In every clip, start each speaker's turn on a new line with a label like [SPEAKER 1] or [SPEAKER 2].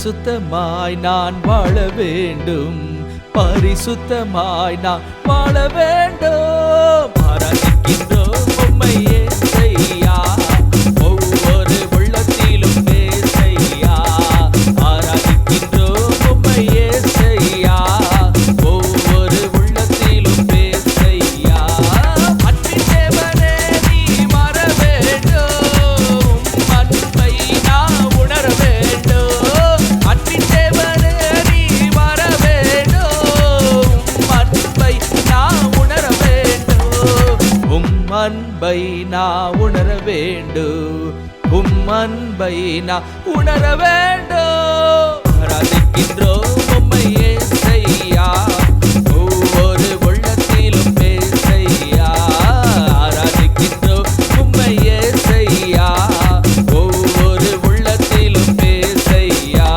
[SPEAKER 1] பரிசுத்தமாய் நான் வாழ வேண்டும், பரிசுத்தமாய் நான் வாழ வேண்டும். ஆராதிக்கின்றோம் உம்மை இயேசையா, ஒவ்வொரு உள்ளத்திலும் பேசையா. ஆராதிக்கின்றோம் உம்மை இயேசையா, ஒவ்வொரு உள்ளத்திலும் பேசையா. அன்பின் தேவனே நீ வர வேண்டும், அன்பை நான் உணர வேண்டும். அன்பின் தேவனே நீ வர வேண்டும், அன்பை நான் உணர வேண்டும். அன்பை நான் உணர வேண்டும், அன்பை நான் உணர வேண்டும். ஆராதிக்கின்றோம் உம்மை இயேசையா, ஒவ்வொரு உள்ளத்திலும் பேசையா. ஆராதிக்கின்றோம் உம்மை இயேசையா, ஒவ்வொரு உள்ளத்திலும் பேசையா.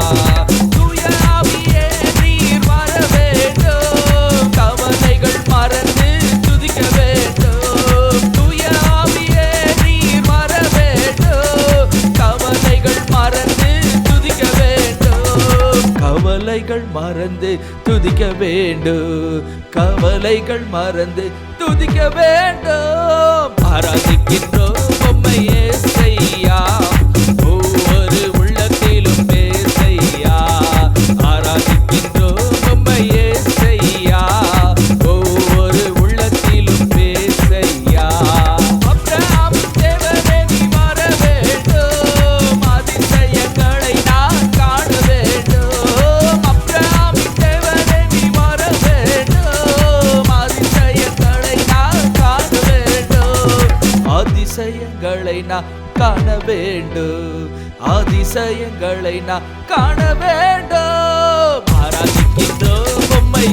[SPEAKER 1] தூய ஆவியே நீர் வர வேண்டும், கவலைகள் மறந்து துதிக்க வேண்டும். தூய ஆவியே நீர் வர வேண்டும், கவலைகள் மறந்து துதிக்க வேண்டும். கவலைகள் மறந்து துதிக்க வேண்டும், கவலைகள் மறந்து துதிக்க வேண்டும். ஆராதிக்கின்றோம் உம்மை இயேசையா, ஒவ்வொரு உள்ளத்திலும் பேசையா. ஆராதிக்கின்றோம் உம்மை இயேசையா, ஒவ்வொரு உள்ளத்திலும் பேசையா. அப்ரஹாமின் தேவனே நீ வர வேண்டும், அதிசயங்களை நான் காண வேண்டும். அப்ரஹாமின் தேவனே நீ வர வேண்டும், அதிசயங்களை நான் காண வேண்டும். அதிசயங்களை நான் காண வேண்டும், அதிசயங்களை நான் காண வேண்டும். ஆராதிக்கின்றோம் உம்மை